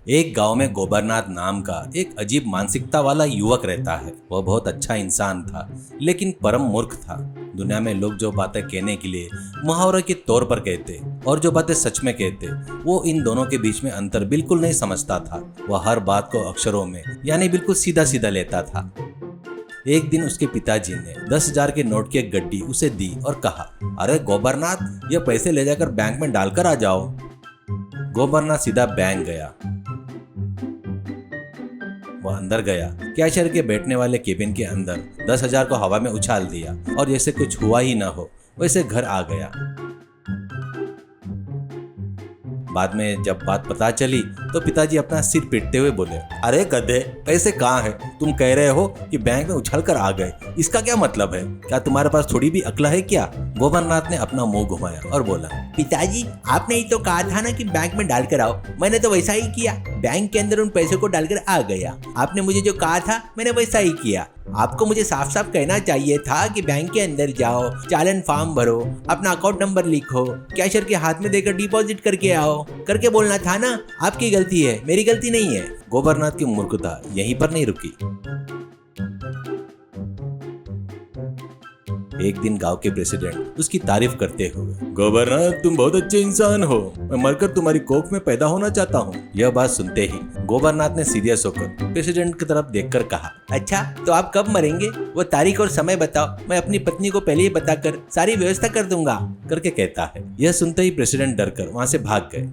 एक गांव में गोबरनाथ नाम का एक अजीब मानसिकता वाला युवक रहता है। वह बहुत अच्छा इंसान था, लेकिन परम मूर्ख था। दुनिया में लोग जो बातें कहने के लिए मुहावरे के तौर पर कहते और जो बातें सच में कहते, वो इन दोनों के बीच में अंतर बिल्कुल नहीं समझता था। वह हर बात को अक्षरों में यानी बिल्कुल सीधा सीधा लेता था। एक दिन उसके पिताजी ने 10,000 के नोट की एक गड्डी उसे दी और कहा, अरे गोबरनाथ, ये पैसे ले जाकर बैंक में डालकर आ जाओ। गोबरनाथ सीधा बैंक गया। वह अंदर गया, कैशियर के बैठने वाले केबिन के अंदर 10,000 को हवा में उछाल दिया और जैसे कुछ हुआ ही ना हो वैसे घर आ गया। बाद में जब बात पता चली तो पिताजी अपना सिर पीटते हुए बोले, अरे गधे, पैसे कहाँ है? तुम कह रहे हो कि बैंक में उछल कर आ गए, इसका क्या मतलब है? क्या तुम्हारे पास थोड़ी भी अक्ल है क्या? गोबरनाथ ने अपना मुंह घुमाया और बोला, पिताजी, आपने ही तो कहा था ना कि बैंक में डालकर आओ। मैंने तो वैसा ही किया, बैंक के अंदर उन पैसों को डालकर आ गया। आपने मुझे जो कहा था मैंने वैसा ही किया। आपको मुझे साफ साफ कहना चाहिए था कि बैंक के अंदर जाओ, चालान फॉर्म भरो, अपना अकाउंट नंबर लिखो, कैशियर के हाथ में देकर डिपॉजिट करके आओ, करके बोलना था ना। आपकी गलती है, मेरी गलती नहीं है। गोबरनाथ की मूर्खता यहीं पर नहीं रुकी। एक दिन गांव के प्रेसिडेंट उसकी तारीफ करते हुए, गोबरनाथ, तुम बहुत अच्छे इंसान हो, मैं मरकर तुम्हारी कोख में पैदा होना चाहता हूँ। यह बात सुनते ही गोबरनाथ ने सीरियस होकर प्रेसिडेंट की तरफ देखकर कहा, अच्छा तो आप कब मरेंगे? वो तारीख और समय बताओ, मैं अपनी पत्नी को पहले ही बताकर सारी व्यवस्था कर दूंगा, करके कहता है। यह सुनते ही प्रेसिडेंट डरकर वहाँ से भाग गए।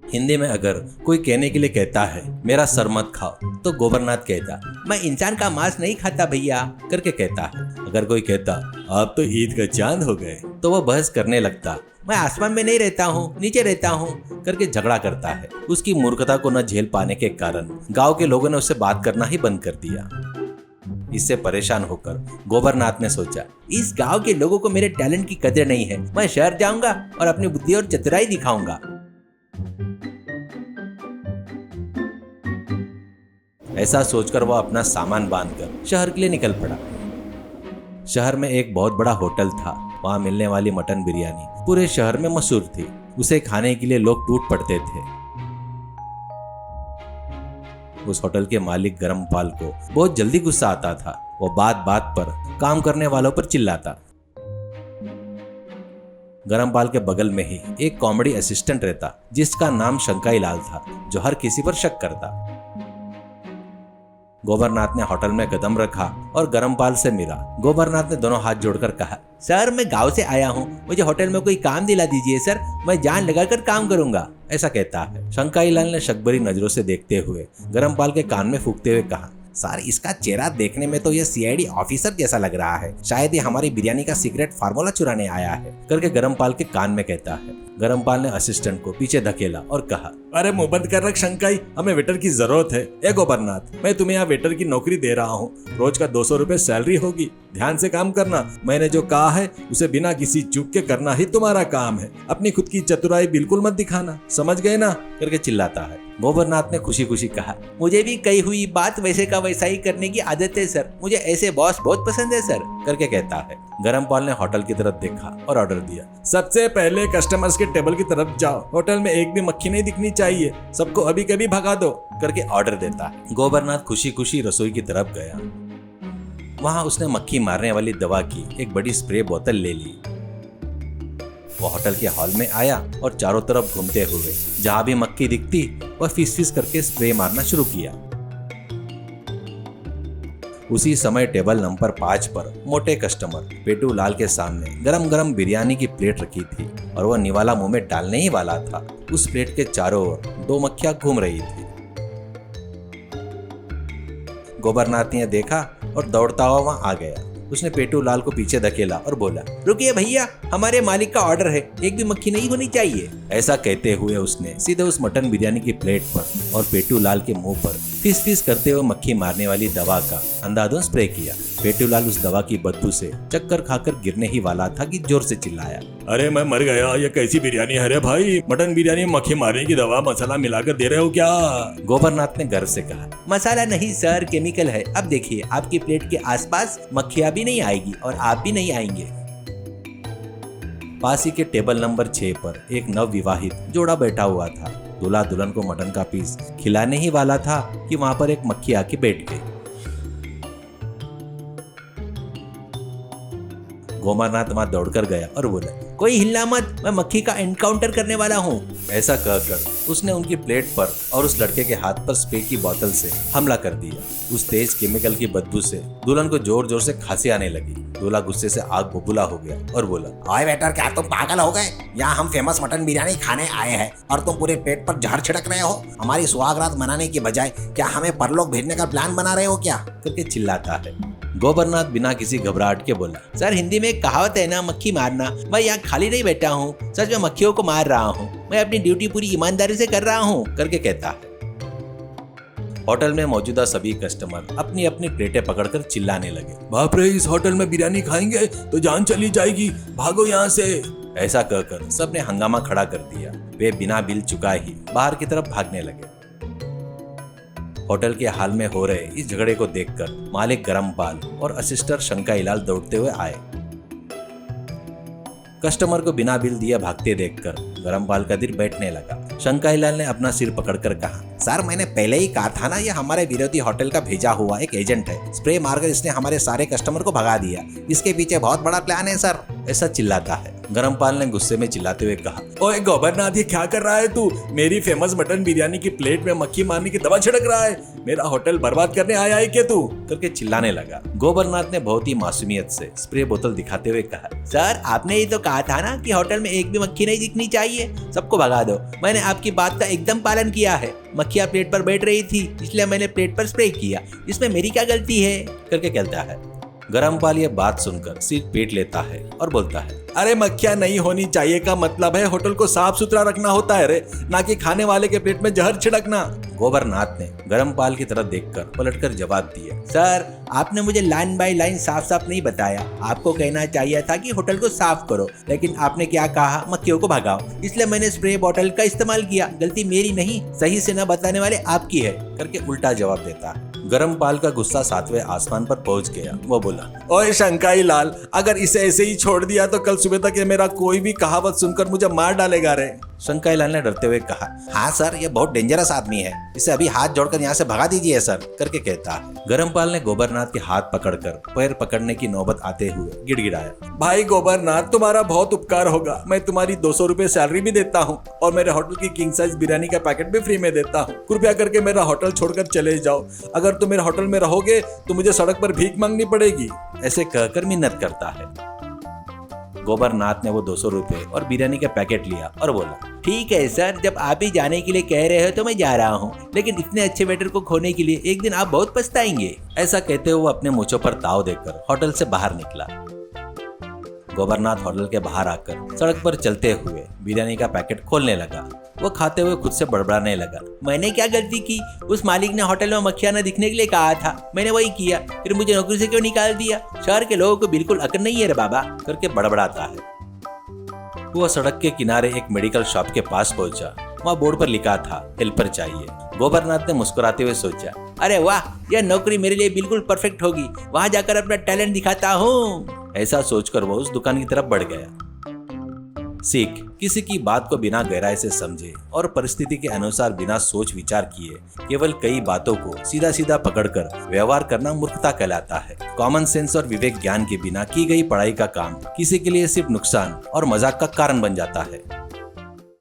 हिंदी में अगर कोई कहने के लिए कहता है मेरा सर मत खाओ, तो गोबरनाथ कहता, मैं इंसान का मांस नहीं खाता भैया, करके कहता है। अगर कोई कहता आप तो ईद का चांद हो गए, तो वह बहस करने लगता, मैं आसमान में नहीं रहता हूँ, नीचे रहता हूँ, करके झगड़ा करता है। उसकी मूर्खता को न झेल पाने के कारण गाँव के लोगों ने उससे बात करना ही बंद कर दिया। इससे परेशान होकर गोबरनाथ ने सोचा, इस गांव के लोगों को मेरे टैलेंट की कदर नहीं है, मैं शहर जाऊंगा और अपनी बुद्धि और चतुराई दिखाऊंगा। ऐसा सोचकर वह अपना सामान बांधकर शहर के लिए निकल पड़ा। शहर में एक बहुत बड़ा होटल था। वहां मिलने वाली मटन बिरयानी पूरे शहर में मशहूर थी। उसे खाने के लिए लोग टूट पड़ते थे। उस होटल के मालिक गरमपाल को बहुत जल्दी गुस्सा आता था। वो बात बात पर काम करने वालों पर चिल्लाता। गरमपाल के बगल में ही एक कॉमेडी असिस्टेंट रहता, जिसका नाम शंकाई लाल था, जो हर किसी पर शक करता। गोबरनाथ ने होटल में कदम रखा और गरमपाल से मिला। गोबरनाथ ने दोनों हाथ जोड़कर कहा, सर मैं गांव से आया हूँ, मुझे होटल में कोई काम दिला दीजिए सर, मैं जान लगाकर काम करूंगा, ऐसा कहता है। शंकाई लाल ने शक भरी नजरों से देखते हुए गरमपाल के कान में फूंकते हुए कहा, सर इसका चेहरा देखने में तो ये सीआईडी ऑफिसर जैसा लग रहा है, शायद ये हमारी बिरयानी का सीक्रेट फार्मूला चुराने आया है, करके गरमपाल के कान में कहता है। गरमपाल ने असिस्टेंट को पीछे धकेला और कहा, अरे मुंह बंद कर रख शंकाई, हमें वेटर की जरूरत है। ए गोबरनाथ, मैं तुम्हें यहाँ वेटर की नौकरी दे रहा हूँ, रोज का 200 रुपए सैलरी होगी, ध्यान से काम करना। मैंने जो कहा है उसे बिना किसी चूक के करना ही तुम्हारा काम है। अपनी खुद की चतुराई बिल्कुल मत दिखाना, समझ गए ना, करके चिल्लाता है। गोबरनाथ ने खुशी खुशी कहा, मुझे भी कही हुई बात वैसे का वैसा ही करने की आदत है सर, मुझे ऐसे बॉस बहुत पसंद है सर, करके कहता है। गरमपाल ने होटल की तरफ देखा और ऑर्डर दिया, सबसे पहले कस्टमर्स के टेबल की तरफ जाओ, होटल में एक भी मक्खी नहीं दिखनी चाहिए, सबको अभी कभी भगा दो, करके ऑर्डर देता है। गोबरनाथ खुशी खुशी रसोई की तरफ गया। वहां उसने मक्खी मारने वाली दवा की एक बड़ी स्प्रे बोतल ले ली। वो होटल के हॉल में आया और चारों तरफ घूमते हुए जहां भी मक्खी दिखती वह फिस फिस करके स्प्रे मारना शुरू किया। उसी समय टेबल नंबर 5 पर मोटे कस्टमर पेटू लाल के सामने गरम गरम बिरयानी की प्लेट रखी थी और वह निवाला मुंह में डालने ही वाला था। उस प्लेट के चारों ओर 2 मक्खियां घूम रही थी। गोबरनाथ ने देखा और दौड़ता हुआ वहां आ गया। उसने पेटू लाल को पीछे धकेला और बोला, रुकिए भैया, हमारे मालिक का ऑर्डर है, एक भी मक्खी नहीं होनी चाहिए। ऐसा कहते हुए उसने सीधे उस मटन बिरयानी की प्लेट पर और पेटू लाल के मुंह पर फिस फिस करते हुए मक्खी मारने वाली दवा का अंधाधुंध स्प्रे किया। पेटू लाल उस दवा की बदबू से चक्कर खाकर गिरने ही वाला था कि जोर से चिल्लाया, अरे मैं मर गया, ये कैसी बिरयानी है रे भाई, मटन बिरयानी में मक्खी मारने की दवा मसाला मिलाकर दे रहे हो क्या? गोबरनाथ ने गर्व से कहा, मसाला नहीं सर, केमिकल है। अब देखिए, आपकी प्लेट के आसपास मक्खियां भी नहीं आएगी और आप भी नहीं आएंगे। पास ही के टेबल नंबर 6 पर एक नवविवाहित जोड़ा बैठा हुआ था। दूल्हा दुल्हन को मटन का पीस खिलाने ही वाला था कि वहां पर एक मक्खी आके बैठ गई। गोमरनाथ वहां दौड़कर गया और बोला, कोई हिलना मत, मैं मक्खी का एनकाउंटर करने वाला हूँ। ऐसा कहकर उसने उनकी प्लेट पर और उस लड़के के हाथ पर स्प्रे की बोतल से हमला कर दिया। उस तेज केमिकल की बदबू से दुल्हन को जोर जोर से खांसी आने लगी। दूल्हा गुस्से से आग बबूला हो गया और बोला, ओए वेटर, क्या तुम पागल हो गए? यहाँ हम फेमस मटन बिरयानी खाने आए हैं और तुम पूरे पेट पर जहर छिड़क रहे हो। हमारी सुहागरात मनाने की बजाय क्या हमें परलोक भेजने का प्लान बना रहे हो क्या? करके चिल्लाता है। गोबरनाथ बिना किसी घबराहट के बोला, सर हिंदी में एक कहावत है ना, मक्खी मारना। मैं यहाँ खाली नहीं बैठा हूँ, सच में मक्खियों को मार रहा हूँ। मैं अपनी ड्यूटी पूरी ईमानदारी से कर रहा हूँ, करके कहता है। होटल में मौजूदा सभी कस्टमर अपनी अपनी प्लेटें पकड़कर चिल्लाने लगे, बाप रे, इस होटल में बिरयानी खाएंगे तो जान चली जाएगी, भागो यहाँ से। ऐसा कहकर सबने हंगामा खड़ा कर दिया। वे बिना बिल चुकाए ही बाहर की तरफ भागने लगे। होटल के हाल में हो रहे इस झगड़े को देखकर मालिक गरमपाल और असिस्टेंट शंकाईलाल दौड़ते हुए आए। कस्टमर को बिना बिल दिए भागते देखकर गरमपाल का दिल बैठने लगा। शंकाईलाल ने अपना सिर पकड़कर कहा, सर मैंने पहले ही कहा था ना, ये हमारे विरोधी होटल का भेजा हुआ एक एजेंट है। स्प्रे मारकर इसने हमारे सारे कस्टमर को भगा दिया। इसके पीछे बहुत बड़ा प्लान है सर। ऐसा चिल्लाता है। गरमपाल ने गुस्से में चिल्लाते हुए कहा, ओए गोबरनाथ, ये क्या कर रहा है तू? मेरी फेमस मटन बिरयानी की प्लेट में मक्खी मारने की दवा छिड़क रहा है। मेरा होटल बर्बाद करने आया है क्या तू? करके चिल्लाने लगा। गोबरनाथ ने बहुत ही मासूमियत से स्प्रे बोतल दिखाते हुए कहा, सर आपने ही तो कहा था ना कि होटल में एक भी मक्खी नहीं दिखनी चाहिए, सबको भगा दो। मैंने आपकी बात का एकदम पालन किया है। मक्खियां प्लेट पर बैठ रही थी, इसलिए मैंने प्लेट पर स्प्रे किया। इसमें मेरी क्या गलती है? करके कहता है। गरमपाल ये बात सुनकर सिर पीट लेता है और बोलता है, अरे मक्खियां नहीं होनी चाहिए का मतलब है होटल को साफ सुथरा रखना होता है रे, ना कि खाने वाले के पेट में जहर छिड़कना। गोबरनाथ ने गरमपाल की तरफ देखकर पलटकर जवाब दिया, सर आपने मुझे लाइन बाय लाइन साफ साफ नहीं बताया। आपको कहना चाहिए था कि होटल को साफ करो, लेकिन आपने क्या कहा, मक्खियों को भगाओ। इसलिए मैंने स्प्रे बॉटल का इस्तेमाल किया। गलती मेरी नहीं, सही से न बताने वाले आपकी है, करके उल्टा जवाब देता है। गरमपाल का गुस्सा सातवें आसमान पर पहुंच गया। वो बोला, ओए शंकाईलाल, अगर इसे ऐसे ही छोड़ दिया तो कल सुबह तक ये मेरा कोई भी कहावत सुनकर मुझे मार डालेगा रे। शंकाईलाल ने डरते हुए कहा, हाँ सर, ये बहुत डेंजरस आदमी है, इसे अभी हाथ जोड़कर यहाँ से भगा दीजिए सर, करके कहता है। गरमपाल ने गोबरनाथ के हाथ पकड़कर पैर पकड़ने की नौबत आते हुए गिड़गिड़ाया, भाई गोबरनाथ, तुम्हारा बहुत उपकार होगा। मैं तुम्हारी 200 रुपए सैलरी भी देता हूँ और मेरे होटल की किंग साइज बिरयानी का पैकेट भी फ्री में देता हूँ। कृपया करके मेरा होटल छोड़कर चले जाओ। अगर तुम मेरे होटल में रहोगे तो मुझे सड़क पर भीख मांगनी पड़ेगी। ऐसे कहकर मिन्नत करता है। गोबरनाथ ने वो 200 रुपए और बिरयानी का पैकेट लिया और बोला, ठीक है सर, जब आप ही जाने के लिए कह रहे हो तो मैं जा रहा हूँ, लेकिन इतने अच्छे वेटर को खोने के लिए एक दिन आप बहुत पछताएंगे। ऐसा कहते हुए वो अपने मूंछों पर ताव देकर होटल से बाहर निकला। गोबरनाथ होटल के बाहर आकर सड़क पर चलते हुए बिरयानी का पैकेट खोलने लगा। वो खाते हुए खुद से बड़बड़ाने लगा, मैंने क्या गलती की? उस मालिक ने होटल में मक्खियां न दिखने के लिए कहा था, मैंने वही किया, फिर मुझे नौकरी से क्यों निकाल दिया? शहर के लोगों को बिल्कुल अकल नहीं है रे बाबा, करके बड़बड़ाता है। वो सड़क के किनारे एक मेडिकल शॉप के पास पहुंचा। वहाँ बोर्ड पर लिखा था, हेल्पर चाहिए। गोबरनाथ ने मुस्कुराते हुए सोचा, अरे वाह, यह नौकरी मेरे लिए बिल्कुल परफेक्ट होगी, वहाँ जाकर अपना टैलेंट दिखाता हूँ। ऐसा सोचकर वो उस दुकान की तरफ बढ़ गया। सीख, किसी की बात को बिना गहराई से समझे और परिस्थिति के अनुसार बिना सोच विचार किए केवल कई बातों को सीधा सीधा पकड़कर व्यवहार करना मूर्खता कहलाता है। कॉमन सेंस और विवेक ज्ञान के बिना की गई पढ़ाई का काम किसी के लिए सिर्फ नुकसान और मजाक का कारण बन जाता है।